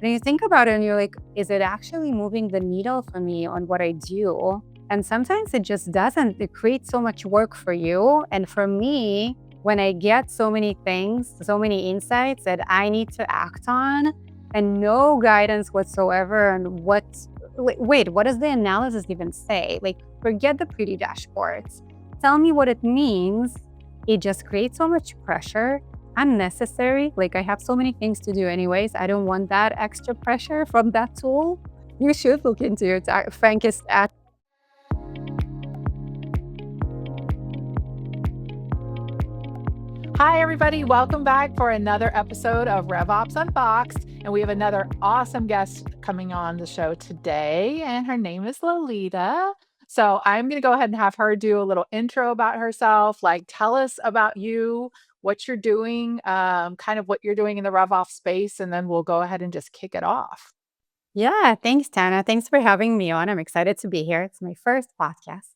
And you think about it and you're like, is it actually moving the needle for me on what I do? And sometimes it just doesn't. It creates so much work for you. And for me, when I get so many things, so many insights that I need to act on, and no guidance whatsoever on wait, what does the analysis even say? Like, forget the pretty dashboards. Tell me what it means. It just creates so much pressure, unnecessary. Like, I have so many things to do anyways. I don't want that extra pressure from that tool. You should look into your frankest ad. Hi, everybody. Welcome back for another episode of RevOps Unboxed. And we have another awesome guest coming on the show today, and her name is Lolita. So I'm going to go ahead and have her do a little intro about herself, like tell us about you, what you're doing, kind of what you're doing in the RevOps space, and then we'll go ahead and just kick it off. Yeah, thanks, Tana. Thanks for having me on. I'm excited to be here. It's my first podcast.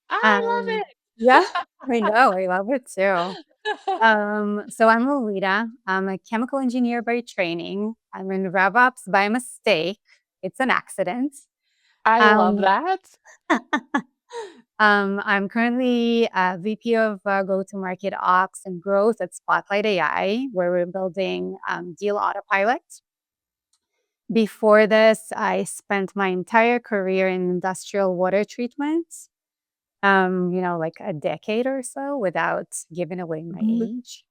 I Um, love yeah, I know. I love it too. it. So I'm Lolita. I'm a chemical engineer by training. I'm in RevOps by mistake. It's an accident. I love Um, that. I'm currently a VP of go-to-market ops and growth at Spotlight AI, where we're building deal Autopilot. Before this, I spent my entire career in industrial water treatment, like a decade or so without giving away my age.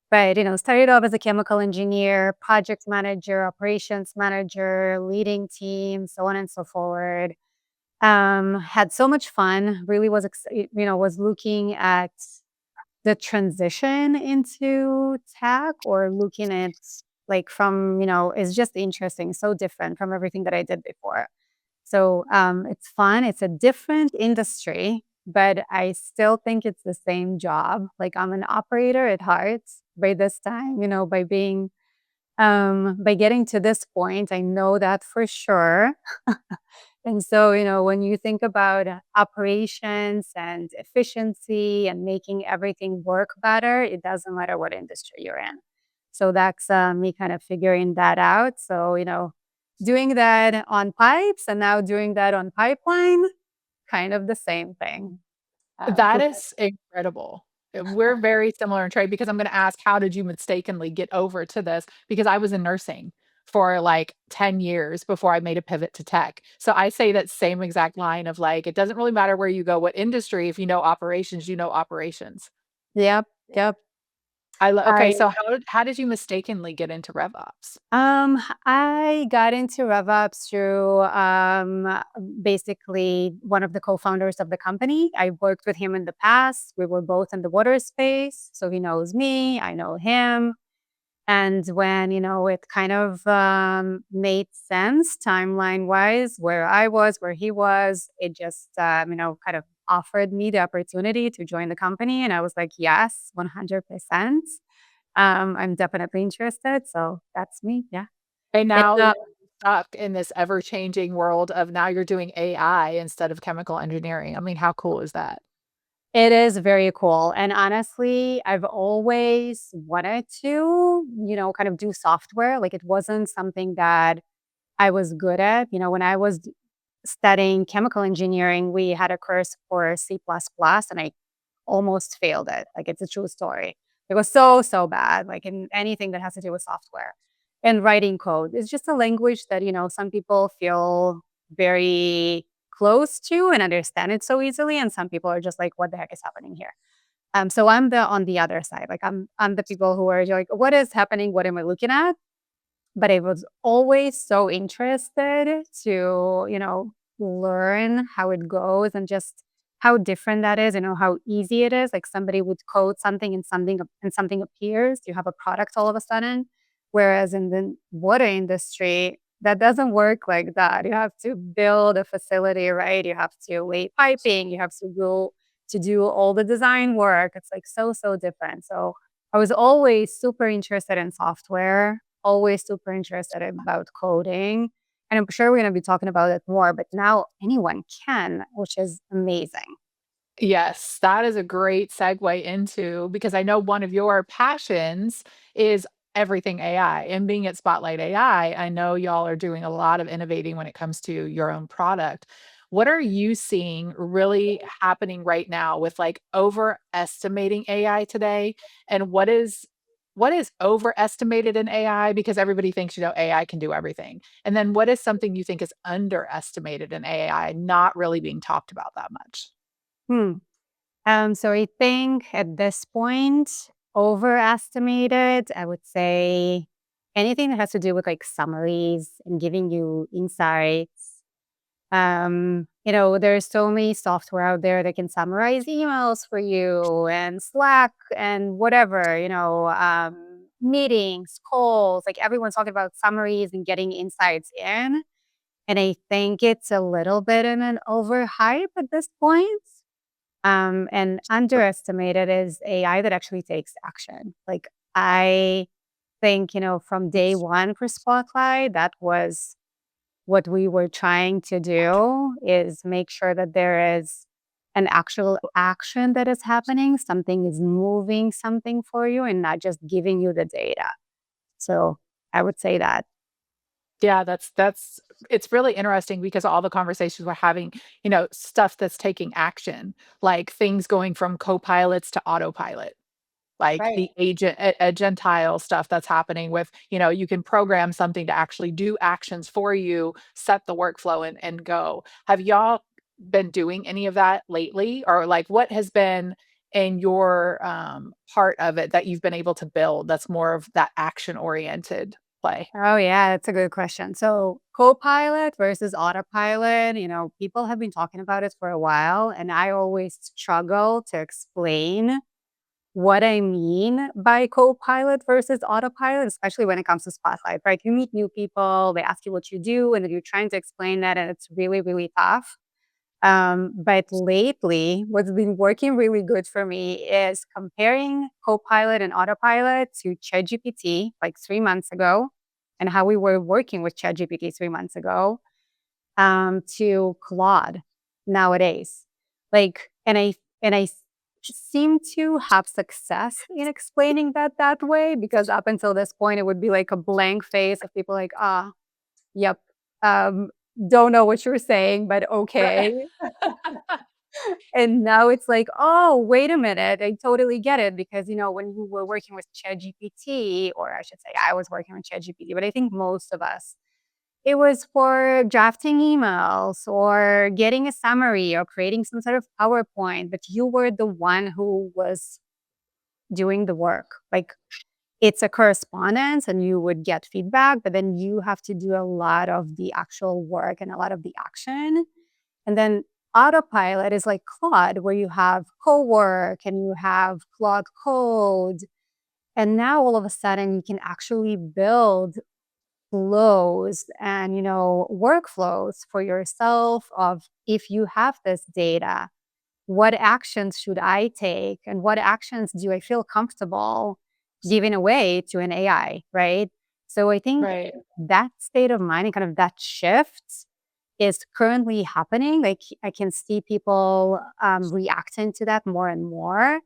But, started off as a chemical engineer, project manager, operations manager, leading teams, so on and so forward. Had so much fun, really was looking at the transition into tech or looking at like from, it's just interesting, so different from everything that I did before. So it's fun. It's a different industry, but I still think it's the same job. Like I'm an operator at heart by this time, by getting to this point, I know that for sure. And so, when you think about operations and efficiency and making everything work better, it doesn't matter what industry you're in. So that's me kind of figuring that out. So, doing that on pipes and now doing that on pipeline, kind of the same thing. That is incredible. We're very similar in trade because I'm gonna ask, how did you mistakenly get over to this? Because I was in nursing for like 10 years before I made a pivot to tech. So I say that same exact line of like, it doesn't really matter where you go, what industry, if you know operations, you know operations. Yep, yep. Okay, I so how did you mistakenly get into RevOps? I got into RevOps through basically one of the co-founders of the company. I worked with him in the past. We were both in the water space, so he knows me, I know him. And when, it kind of made sense timeline wise, where I was, where he was, it just, kind of offered me the opportunity to join the company. And I was like, yes, 100%. I'm definitely interested. So that's me. Yeah. And And, now you're stuck in this ever-changing world of now you're doing AI instead of chemical engineering. I mean, how cool is that? it is very cool. And honestly, I've always wanted to, kind of do software. Like it wasn't something that I was good at. When I was studying chemical engineering, we had a course for C++, and I almost failed it. Like it's a true story. It was so, so bad, like in anything that has to do with software and writing code. It's just a language that, some people feel very close to and understand it so easily. And some people are just like, what the heck is happening here? So I'm the on the other side. Like I'm the people who are like, what is happening? What am I looking at? But I was always so interested to, learn how it goes and just how different that is, how easy it is. Like somebody would code something and something appears. You have a product all of a sudden. Whereas in the water industry, that doesn't work like that. You have to build a facility, right? You have to lay piping, you have to go to do all the design work. It's like so, so different. So I was always super interested in software, always super interested about coding. And I'm sure we're going to be talking about it more, but now anyone can, which is amazing. Yes, that is a great segue into because I know one of your passions is everything AI. And being at Spotlight AI, I know y'all are doing a lot of innovating when it comes to your own product. What are you seeing really happening right now with like overestimating AI today? And what is overestimated in AI because everybody thinks, AI can do everything. And then what is something you think is underestimated in AI, not really being talked about that much? Hmm. So I think at this point, overestimated, I would say anything that has to do with like summaries and giving you insights. There's so many software out there that can summarize emails for you and Slack and whatever, meetings, calls, like everyone's talking about summaries and getting insights in. And I think it's a little bit in an overhype at this point. And underestimated is AI that actually takes action. Like I think, from day one for Spotlight, that was what we were trying to do is make sure that there is an actual action that is happening, something is moving something for you and not just giving you the data. So I would say that. Yeah, that's it's really interesting because all the conversations we're having, stuff that's taking action, like things going from copilots to autopilot, like Right. the agentile stuff that's happening with, you can program something to actually do actions for you, set the workflow and go. Have y'all been doing any of that lately? Or like what has been in your part of it that you've been able to build that's more of that action oriented play? Oh, yeah, that's a good question. So, Copilot versus Autopilot, people have been talking about it for a while, and I always struggle to explain what I mean by Copilot versus Autopilot, especially when it comes to Spotlight, right? You meet new people, they ask you what you do, and then you're trying to explain that, and it's really, really tough. But lately, what's been working really good for me is comparing Copilot and Autopilot to ChatGPT like 3 months ago and how we were working with ChatGPT 3 months ago to Claude nowadays. And I seem to have success in explaining that way because up until this point, it would be like a blank face of people like, ah, yep, um, don't know what you're saying, but Right. okay. And now it's like, "Oh, wait a minute, I totally get it," because, when you were working with ChatGPT, or I should say I was working with ChatGPT, but I think most of us, it was for drafting emails or getting a summary or creating some sort of PowerPoint, but you were the one who was doing the work. Like, it's a correspondence and you would get feedback, but then you have to do a lot of the actual work and a lot of the action. And then Autopilot is like Claude, where you have co-work and you have Claude Code. And now all of a sudden you can actually build flows and, workflows for yourself of if you have this data, what actions should I take and what actions do I feel comfortable giving away to an AI, right? So I think Right. that state of mind and kind of that shift is currently happening. Like I can see people reacting to that more and more.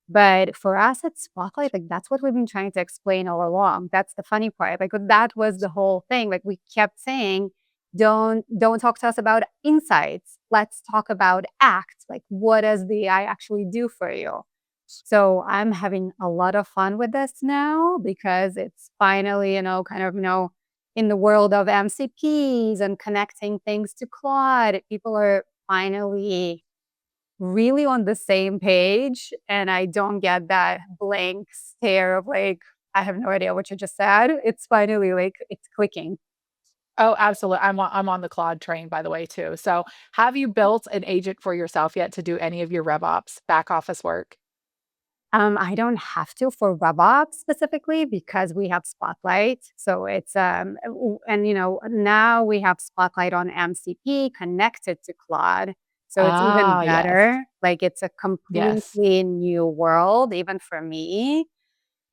But for us at Spotlight, like that's what we've been trying to explain all along. That's the funny part. Like that was the whole thing. Like we kept saying, don't talk to us about insights. Let's talk about acts. Like what does the AI actually do for you? So I'm having a lot of fun with this now because it's finally, kind of, in the world of MCPs and connecting things to Claude, people are finally really on the same page, and I don't get that blank stare of like, "I have no idea what you just said." It's finally like it's clicking. Oh, absolutely. I'm on the Claude train, by the way, too. So, have you built an agent for yourself yet to do any of your RevOps back office work? I don't have to for RevOps specifically because we have Spotlight. So it's and now we have Spotlight on MCP connected to Claude. So it's even Ah, yes. better. Like it's a Yes. completely new world, even for me.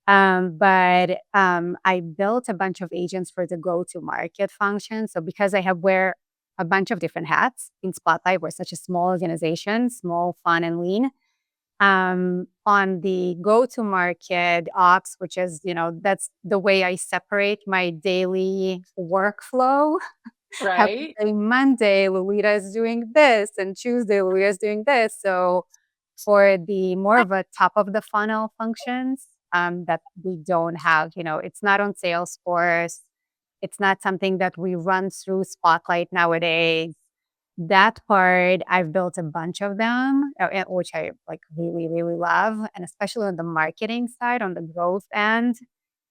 But I built a bunch of agents for the go-to-market function. So because I have wear a bunch of different hats in Spotlight, we're such a small organization, small, fun, and lean. On the go-to-market ops, which is, that's the way I separate my daily workflow. I would Right. say Monday, Lolita is doing this, and Tuesday, Lolita is doing this. So for the more of a top of the funnel functions, that we don't have, it's not on Salesforce. It's not something that we run through Spotlight nowadays. That part, I've built a bunch of them, which I like really, really love. And especially on the marketing side, on the growth end,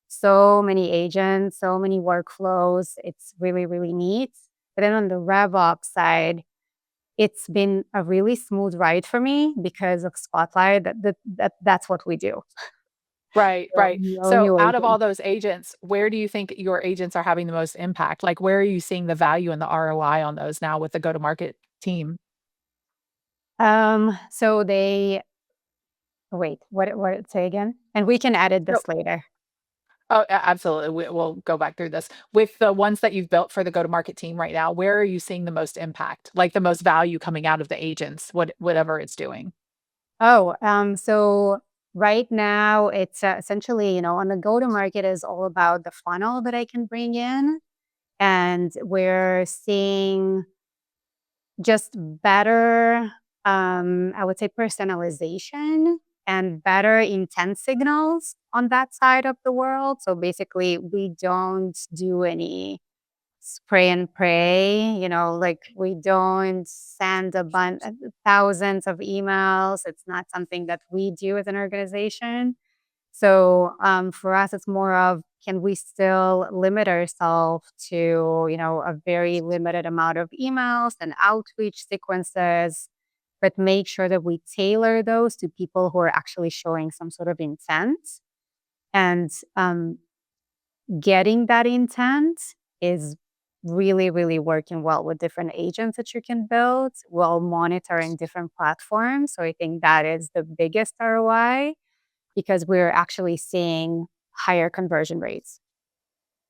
so many agents, so many workflows. It's really, really neat. But then on the RevOps side, it's been a really smooth ride for me because of Spotlight. That's what we do. Right, So right. no So new out of all agents. those agents, where do you think your agents are having the most impact? Like, where are you seeing the value and the ROI on those now with the go-to-market team? So they wait. What? Say again. And we can edit No. this later. Oh, absolutely. We'll go back through this. With the ones that you've built for the go-to-market team right now, where are you seeing the most impact? Like the most value coming out of the agents, whatever it's doing? Oh, so right now it's essentially, on the go to market is all about the funnel that I can bring in. And we're seeing just better, I would say, personalization and better intent signals on that side of the world. So basically, we don't do any spray and pray, like we don't send thousands of emails. It's not something that we do as an organization. So for us, it's more of can we still limit ourselves to, a very limited amount of emails and outreach sequences, but make sure that we tailor those to people who are actually showing some sort of intent. And getting that intent is really, really working well with different agents that you can build while monitoring different platforms. So I think that is the biggest ROI because we're actually seeing higher conversion rates.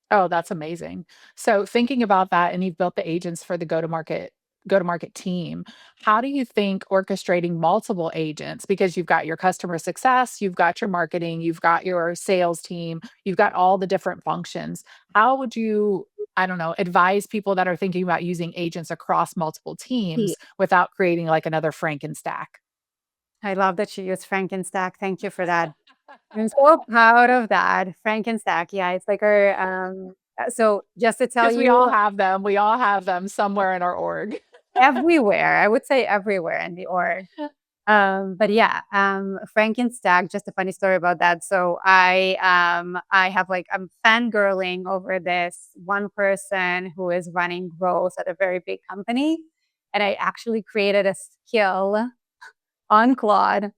Oh, that's amazing. So thinking about that, and you've built the agents for the go-to-market team, how do you think orchestrating multiple agents, because you've got your customer success, you've got your marketing, you've got your sales team, you've got all the different functions. How would you, I don't know, advise people that are thinking about using agents across multiple Yeah. teams without creating like another Frankenstack? I love that you use Frankenstack. Thank you for that. I'm so proud of that. Frankenstack. Yeah, it's like our so just to tell Because we all you, have them. We all have them somewhere in our org. everywhere. I would say everywhere in the org. But yeah, Frankenstack, just a funny story about that. So I have like I'm fangirling over this one person who is running growth at a very big company. And I actually created a skill on Claude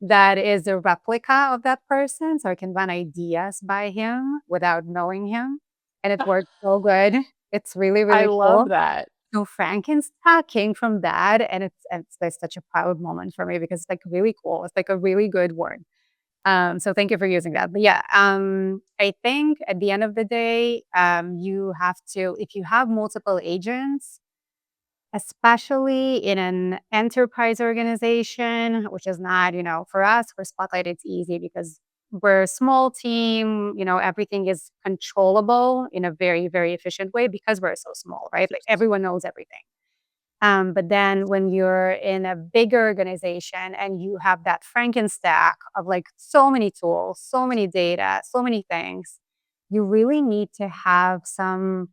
that is a replica of that person. So I can run ideas by him without knowing him. And it works so good. It's really, I really love cool. that. So Frankenstein came from that, and it's like such a proud moment for me because it's like really cool. It's like a really good word. So thank you for using that. But yeah, I think at the end of the day, you have to if you have multiple agents, especially in an enterprise organization, which is not, for us, for Spotlight, it's easy because we're a small team, everything is controllable in a very, very efficient way because we're so small, right? Like everyone knows everything. But then when you're in a bigger organization and you have that Frankenstack of like so many tools, so many data, so many things, you really need to have some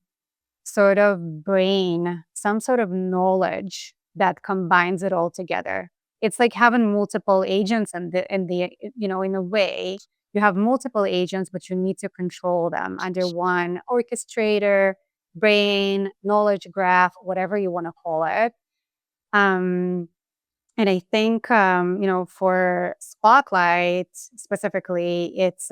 sort of brain, some sort of knowledge that combines it all together. It's like having multiple agents in a way, you have multiple agents, but you need to control them under one orchestrator, brain, knowledge graph, whatever you want to call it. Um, and I think, for Spotlight specifically, it's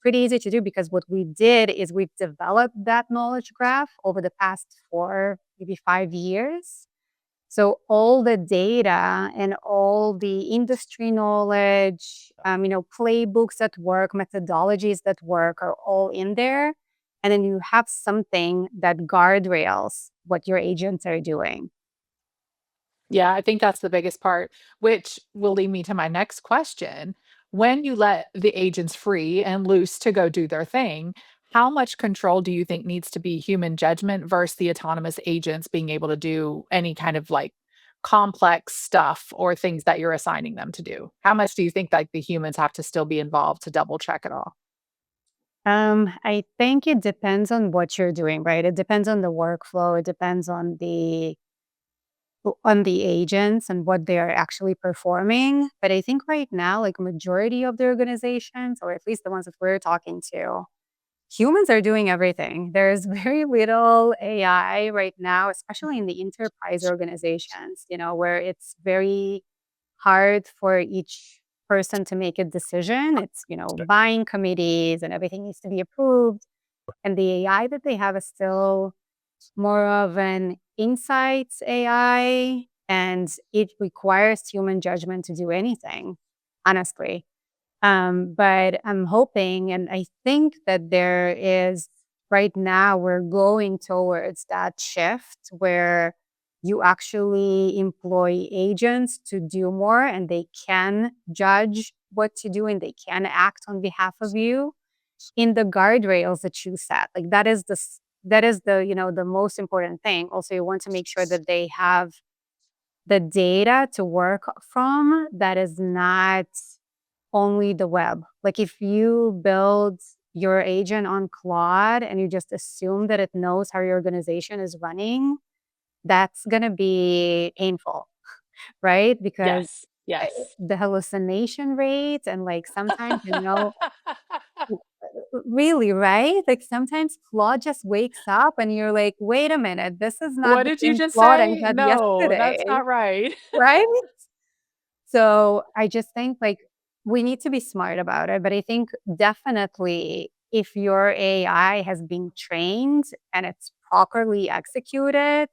pretty easy to do because what we did is we've developed that knowledge graph over the past 4, maybe 5 years. So all the data and all the industry knowledge, playbooks that work, methodologies that work are all in there. And then you have something that guardrails what your agents are doing. Yeah, I think that's the biggest part, which will lead me to my next question. When you let the agents free and loose to go do their thing, how much control do you think needs to be human judgment versus the autonomous agents being able to do any kind of like complex stuff or things that you're assigning them to do? How much do you think like the humans have to still be involved to double check it all? I think it depends on what you're doing, right? It depends on the workflow. It depends on the agents and what they are actually performing. But I think right now, like majority of the organizations, or at least the ones that we're talking to, humans are doing everything. There's very little AI right now, especially in the enterprise organizations, where it's very hard for each person to make a decision. It's, buying committees and everything needs to be approved. And the AI that they have is still more of an insights AI, and it requires human judgment to do anything, honestly. But I'm hoping, and I think that there is right now, we're going towards that shift where you actually employ agents to do more and they can judge what to do and they can act on behalf of you in the guardrails that you set. Like that is the most important thing. Also, you want to make sure that they have the data to work from that is not only the web. Like if you build your agent on Claude and you just assume that it knows how your organization is running, that's going to be painful, right? Because Yes. Yes. the hallucination rate and like sometimes, really, right? Like sometimes Claude just wakes up and you're like, wait a minute, this is not What the did you same just Claude I say? had No, that's yesterday, not right. right? So I just think like we need to be smart about it. But I think definitely if your AI has been trained and it's properly executed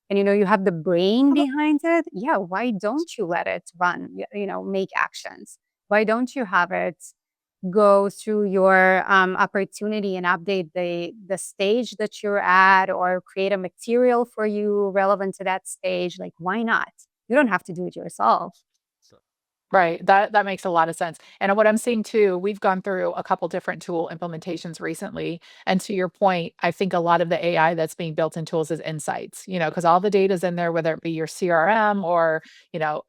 and you have the brain behind it, yeah, why don't you let it run, make actions? Why don't you have it go through your opportunity and update the stage that you're at or create a material for you relevant to that stage? Like, why not? You don't have to do it yourself. Right, that makes a lot of sense, and what I'm seeing too, we've gone through a couple different tool implementations recently, and to your point, I think a lot of the AI that's being built in tools is insights, because all the data's in there, whether it be your CRM or,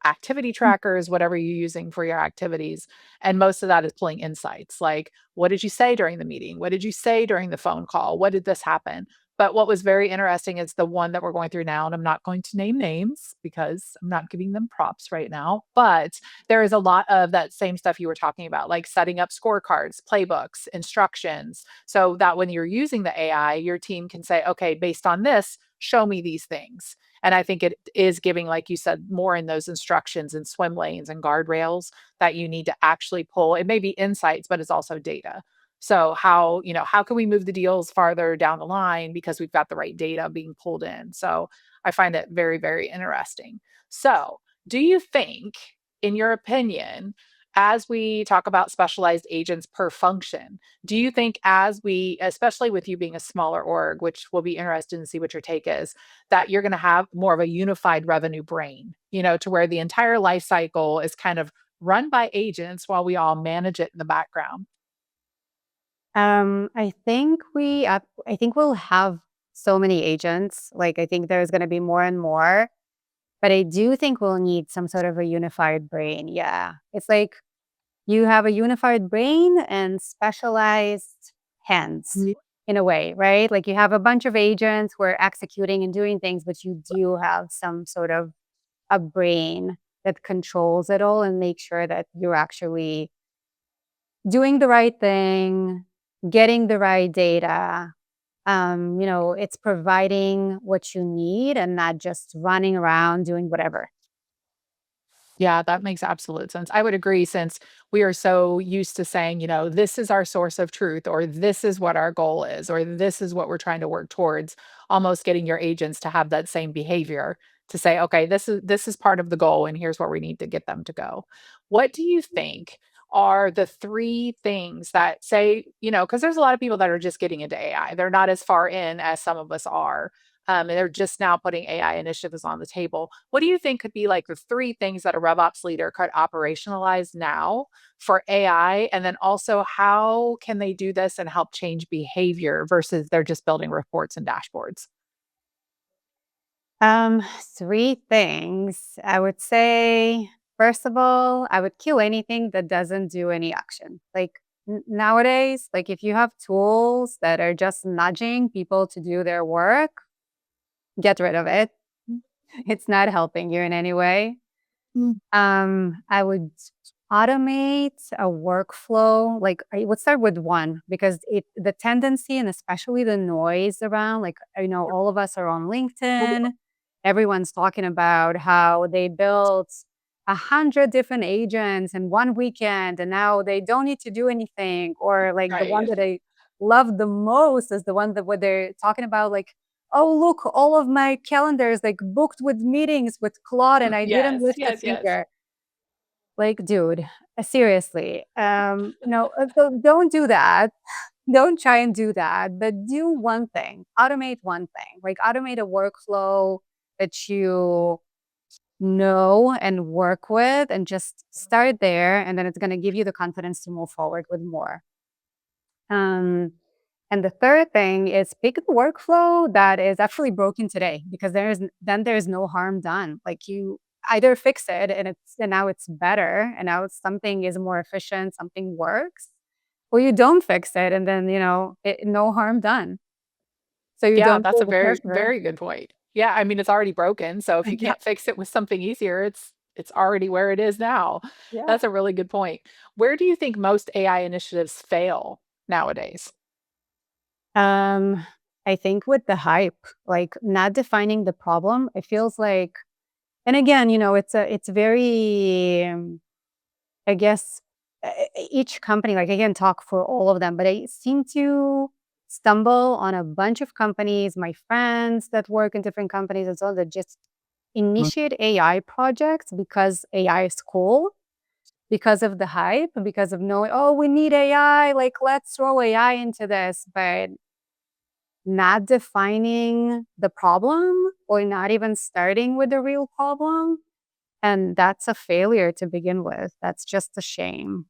activity trackers, whatever you're using for your activities, and most of that is pulling insights, like, "What did you say during the meeting? What did you say during the phone call? What did this happen?" But what was very interesting is the one that we're going through now, and I'm not going to name names because I'm not giving them props right now, but there is a lot of that same stuff you were talking about, like setting up scorecards, playbooks, instructions, so that when you're using the AI, your team can say, okay, based on this, show me these things. And I think it is giving, like you said, more in those instructions and swim lanes and guardrails that you need to actually pull. It may be insights, but it's also data. So how can we move the deals farther down the line because we've got the right data being pulled in? So I find it very, very interesting. So do you think, in your opinion, as we talk about specialized agents per function, do you think as we, especially with you being a smaller org, which will be interested to see what your take is, that you're going to have more of a unified revenue brain, to where the entire life cycle is kind of run by agents while we all manage it in the background? I think we'll have so many agents. Like I think there's going to be more and more, but I do think we'll need some sort of a unified brain. Yeah, it's like you have a unified brain and specialized hands in a way, right? Like you have a bunch of agents who are executing and doing things, but you do have some sort of a brain that controls it all and make sure that you're actually doing the right thing, getting the right data. It's providing what you need and not just running around doing whatever. Yeah, that makes absolute sense. I would agree since we are so used to saying, this is our source of truth, or this is what our goal is, or this is what we're trying to work towards, almost getting your agents to have that same behavior to say, okay, this is part of the goal and here's where we need to get them to go. What do you think? are the three things that say, because there's a lot of people that are just getting into AI. They're not as far in as some of us are. And they're just now putting AI initiatives on the table. What do you think could be like the three things that a RevOps leader could operationalize now for AI? And then also, how can they do this and help change behavior versus they're just building reports and dashboards? Um, Three things. I would say, first of all, I would kill anything that doesn't do any action. Like nowadays, like if you have tools that are just nudging people to do their work, get rid of it. It's not helping you in any way. I would automate a workflow. Like I would start with one because the tendency and especially the noise around, like all of us are on LinkedIn. Everyone's talking about how they built 100 different agents in one weekend and now they don't need to do anything. Or like the one Right. that I love the most is the one that where they're talking about like, oh, look, all of my calendars like booked with meetings with Claude and I didn't Yes, lift a yes, yes. finger. Like, dude, seriously, no, don't do that. Don't try and do that, but do one thing. Automate one thing. Like automate a workflow that you know and work with, and just start there, and then it's going to give you the confidence to move forward with more. Um, and the third thing is pick the workflow that is actually broken today because there's no harm done. Like you either fix it and now it's better and now something is more efficient, something works, or you don't fix it and then no harm done. So you Yeah, don't that's feel a the very, pressure. very good point. Yeah, I mean, it's already broken, so if you Yeah. can't fix it with something easier, it's already where it is now. Yeah. That's a really good point. Where do you think most AI initiatives fail nowadays? Um, I think with the hype, like not defining the problem, it feels like, and again, it's very I guess each company, like I can talk for all of them, but I seem to stumble on a bunch of companies, my friends that work in different companies and so on, that just initiate AI projects because AI is cool, because of the hype, because of knowing, oh, we need AI, like let's throw AI into this, but not defining the problem or not even starting with the real problem. And that's a failure to begin with. That's just a shame.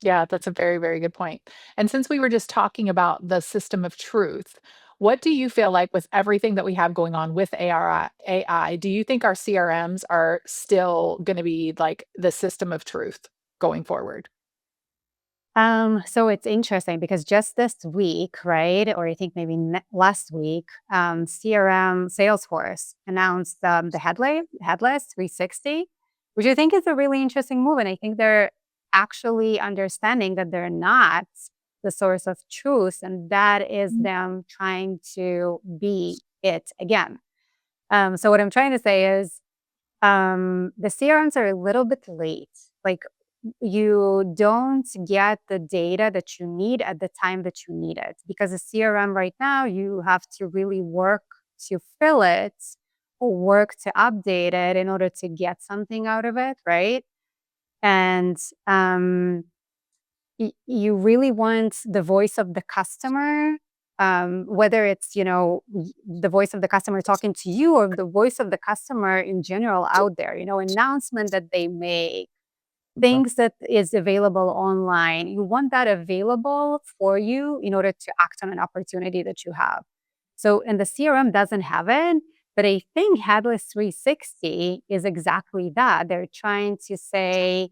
Yeah, that's a very, very good point. And since we were just talking about the system of truth, what do you feel like with everything that we have going on with AI, do you think our CRMs are still going to be like the system of truth going forward? So it's interesting because just this week, right, or I think maybe last week, CRM Salesforce announced the headless 360, which I think is a really interesting move, and I think they're actually understanding that they're not the source of truth, and that is them trying to be it again. So what I'm trying to say is the CRMs are a little bit late. Like you don't get the data that you need at the time that you need it because the CRM right now, you have to really work to fill it or work to update it in order to get something out of it, right? And you really want the voice of the customer, whether it's the voice of the customer talking to you or the voice of the customer in general out there, announcement that they make, things that is available online. You want that available for you in order to act on an opportunity that you have. So, and the CRM doesn't have it, but I think Headless 360 is exactly that. They're trying to say,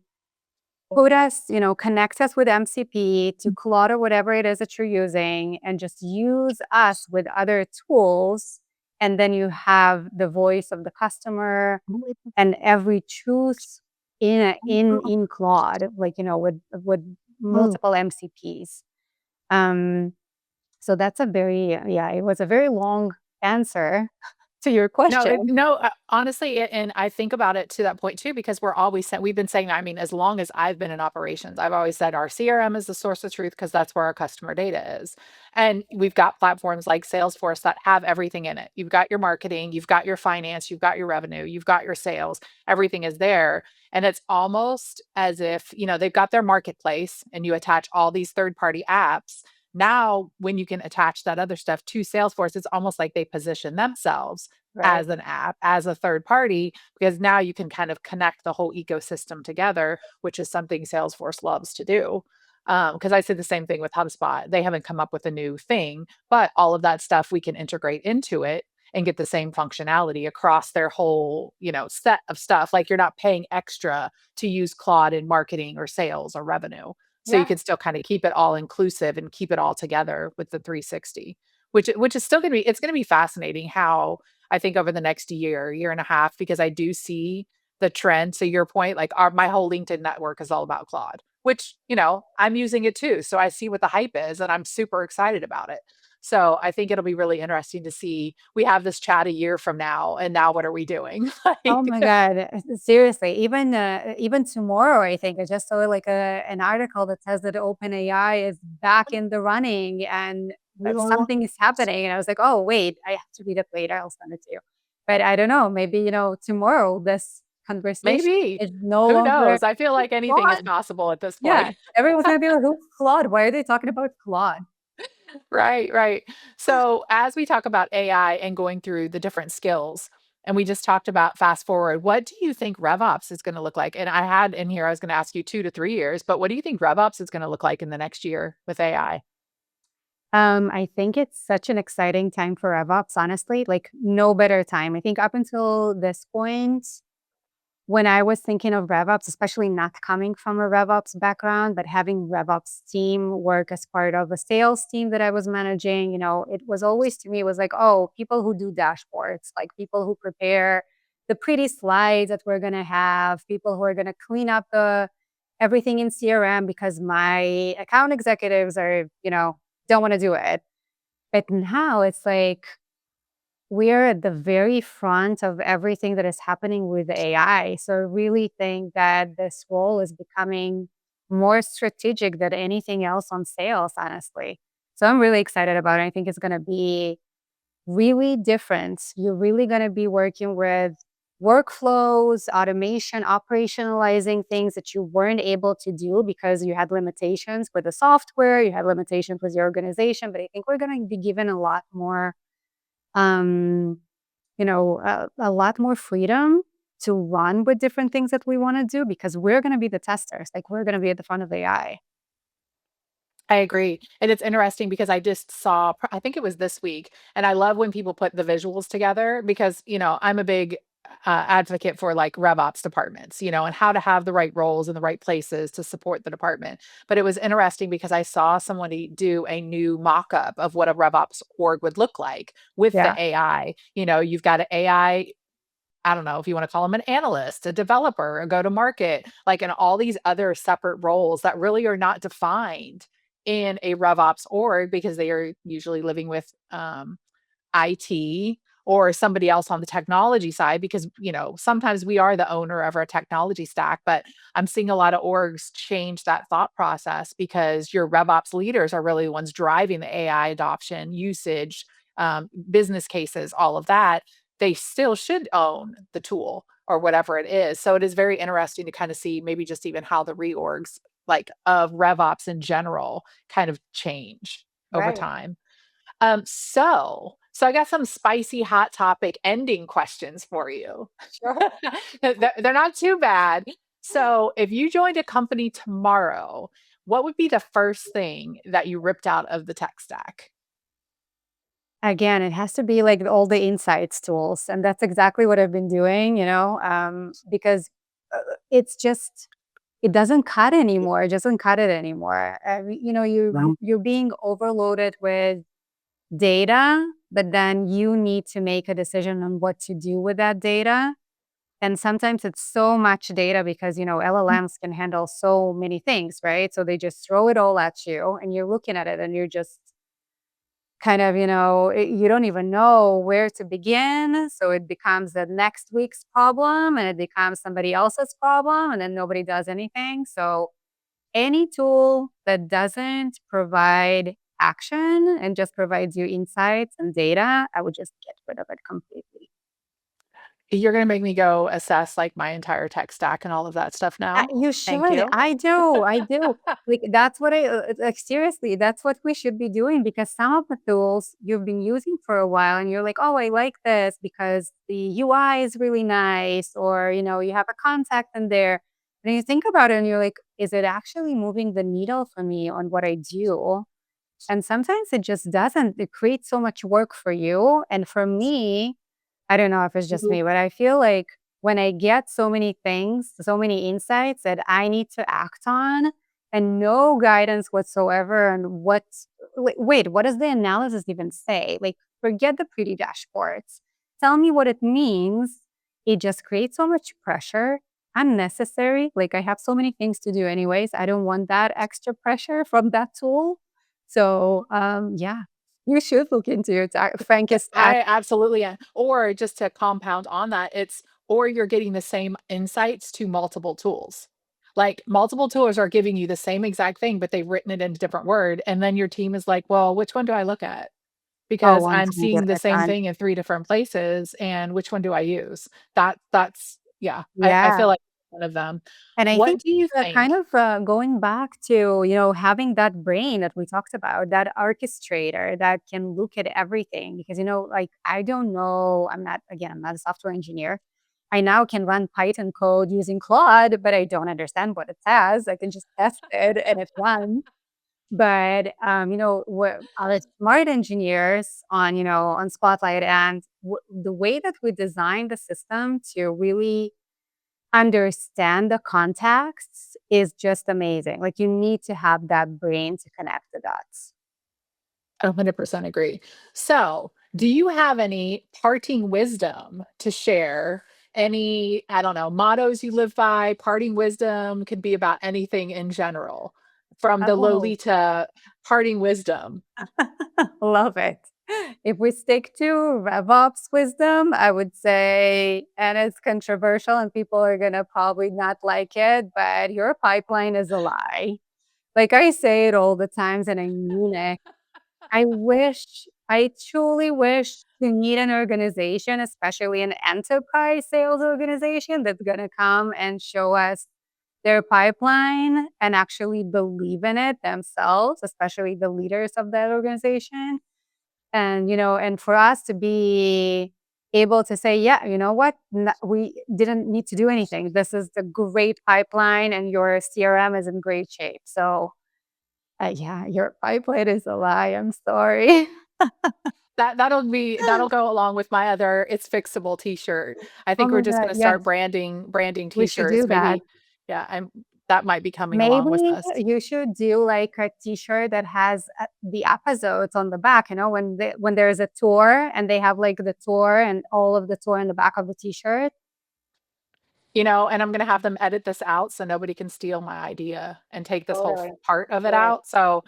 put us, connect us with MCP to Claude or whatever it is that you're using, and just use us with other tools. And then you have the voice of the customer and every truth in Claude, like with multiple MCPs. Um, so that's a very yeah, it was a very long answer to your No, question. honestly, and I think about it to that point too, because we've been saying, I mean, as long as I've been in operations, I've always said our CRM is the source of truth because that's where our customer data is. And we've got platforms like Salesforce that have everything in it. You've got your marketing, you've got your finance, you've got your revenue, you've got your sales, everything is there. And it's almost as if, they've got their marketplace and you attach all these third-party apps. Now, when you can attach that other stuff to Salesforce, it's almost like they position themselves Right. as an app, as a third party, because now you can kind of connect the whole ecosystem together, which is something Salesforce loves to do. Because I said the same thing with HubSpot. They haven't come up with a new thing, but all of that stuff we can integrate into it and get the same functionality across their whole, set of stuff. Like you're not paying extra to use Claude in marketing or sales or revenue. So you Yeah. can still kind of keep it all inclusive and keep it all together with the 360, which is still going to be it's going to be fascinating how I think over the next year and a half, because I do see the trend. To your point, like my whole LinkedIn network is all about Claude, which, I'm using it too. So I see what the hype is and I'm super excited about it. So I think it'll be really interesting to see. We have this chat a year from now, and now what are we doing? Oh Like, my God. Seriously, even tomorrow, I think I just saw like an article that says that OpenAI is back in the running and something is happening. And I was like, oh, wait, I have to read it later. I'll send it to you. But I don't know. Maybe, tomorrow this conversation maybe, is no who longer knows? I feel like anything is Claude. possible at this point. Yeah. Everyone's going to be like, who's Claude? Why are they talking about Claude? Right, right. So, as we talk about AI and going through the different skills, and we just talked about fast forward, what do you think RevOps is going to look like? And I had in here, I was going to ask you 2 to 3 years, but what do you think RevOps is going to look like in the next year with AI? I think it's such an exciting time for RevOps, honestly, like no better time. I think up until this point, when I was thinking of RevOps, especially not coming from a RevOps background, but having RevOps team work as part of a sales team that I was managing, it was always to me, it was like, oh, people who do dashboards, like people who prepare the pretty slides that we're gonna have, people who are gonna clean up the everything in CRM because my account executives are, don't want to do it. But now it's like we're at the very front of everything that is happening with AI. So I really think that this role is becoming more strategic than anything else on sales, honestly. So I'm really excited about it. I think it's going to be really different. You're really going to be working with workflows, automation, operationalizing things that you weren't able to do because you had limitations with the software, you had limitations with your organization. But I think we're going to be given a lot more um, a lot more freedom to run with different things that we want to do because we're going to be the testers. Like we're going to be at the front of AI. I agree. And it's interesting because I just saw, I think it was this week, and I love when people put the visuals together because, I'm a big advocate for like RevOps departments, and how to have the right roles in the right places to support the department. But it was interesting because I saw somebody do a new mock up of what a RevOps org would look like with the Yeah. AI. You've got an AI. I don't know if you want to call them an analyst, a developer, a go to market, like in all these other separate roles that really are not defined in a RevOps org because they are usually living with IT or somebody else on the technology side because, sometimes we are the owner of our technology stack, but I'm seeing a lot of orgs change that thought process because your RevOps leaders are really the ones driving the AI adoption, usage, business cases, all of that. They still should own the tool or whatever it is. So it is very interesting to kind of see maybe just even how the reorgs like of RevOps in general kind of change over Right. time. So I got some spicy hot topic ending questions for you. Sure. They're not too bad. So if you joined a company tomorrow, what would be the first thing that you ripped out of the tech stack? Again, it has to be like all the insights tools. And that's exactly what I've been doing, because it's just, it doesn't cut anymore. It doesn't cut it anymore. You're being overloaded with data, but then you need to make a decision on what to do with that data. And sometimes it's so much data because, LLMs can handle so many things, right? So they just throw it all at you and you're looking at it and you're just kind of, you don't even know where to begin. So it becomes the next week's problem and it becomes somebody else's problem and then nobody does anything. So any tool that doesn't provide action and just provides you insights and data, I would just get rid of it completely. You're gonna make me go assess, like, my entire tech stack and all of that stuff now. You Thank should. you. I do. Like, that's what like, seriously, that's what we should be doing because some of the tools you've been using for a while and you're like, "Oh, I like this because the UI is really nice," or, you have a contact in there. And you think about it and you're like, "Is it actually moving the needle for me on what I do?" And sometimes it just doesn't. It creates so much work for you. And for me, I don't know if it's just Mhm. me, but I feel like when I get so many things, so many insights that I need to act on and no guidance whatsoever on wait, what does the analysis even say? Like, forget the pretty dashboards. Tell me what it means. It just creates so much pressure, unnecessary. Like, I have so many things to do anyways. I don't want that extra pressure from that tool. So, yeah, you should look into your Frankist I absolutely am. Or just to compound on that, or you're getting the same insights to multiple tools. Like, multiple tools are giving you the same exact thing, but they've written it in a different word, and then your team is like, "Well, which one do I look at? Oh, Because I'm 100 seeing the same percent. thing in 3 different places, and which one do I use?" That's yeah, I Yeah. feel like one of them. And I What think, do you kind think? of, going back to, having that brain that we talked about, that orchestrator that can look at everything because, like, I don't know, I'm not a software engineer. I now can run Python code using Claude, but I don't understand what it says. I can just test it and it runs. But, what other smart engineers on Spotlight and the way that we design the system to really understand the contexts is just amazing. Like, you need to have that brain to connect the dots. 100% agree. So, do you have any parting wisdom to share? Any, I don't know, mottos you live by? Parting wisdom could be about anything in general. From the Oh. Lolita parting wisdom. Love it. If we stick to RevOps wisdom, I would say, and it's controversial and people are gonna probably not like it, but your pipeline is a lie. Like, I say it all the times and I mean it. I truly wish to meet an organization, especially an enterprise sales organization that's gonna come and show us their pipeline and actually believe in it themselves, especially the leaders of that organization. And for us to be able to say, "Yeah, you know what? We didn't need to do anything. This is the great pipeline and your CRM is in great shape." So, yeah, your pipeline is a lie. I'm sorry. That'll go along with my other "It's fixable" t-shirt. I Oh think we're my just god, gonna yes, start branding we should t-shirts. do that. Maybe yeah, that might be coming along Maybe with us. you should do like a T-shirt that has, the episodes on the back, when there's a tour and they have, like, the tour and all of the tour in the back of the T-shirt. And I'm gonna have them edit this out so nobody can steal my idea and take this whole Totally. part of it Yes. out. So,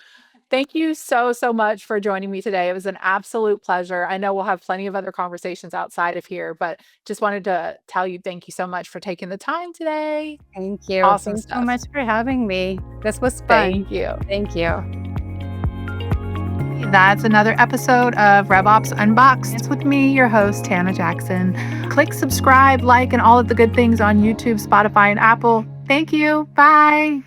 thank you so, so much for joining me today. It was an absolute pleasure. I know we'll have plenty of other conversations outside of here, but just wanted to tell you thank you so much for taking the time today. Thank you. Awesome Thanks so stuff. much for having me. This was fun. Thank you. Thank you. That's another episode of RevOps Unboxed with me, your host, Hannah Jackson. Click subscribe, like, and all of the good things on YouTube, Spotify, and Apple. Thank you. Bye.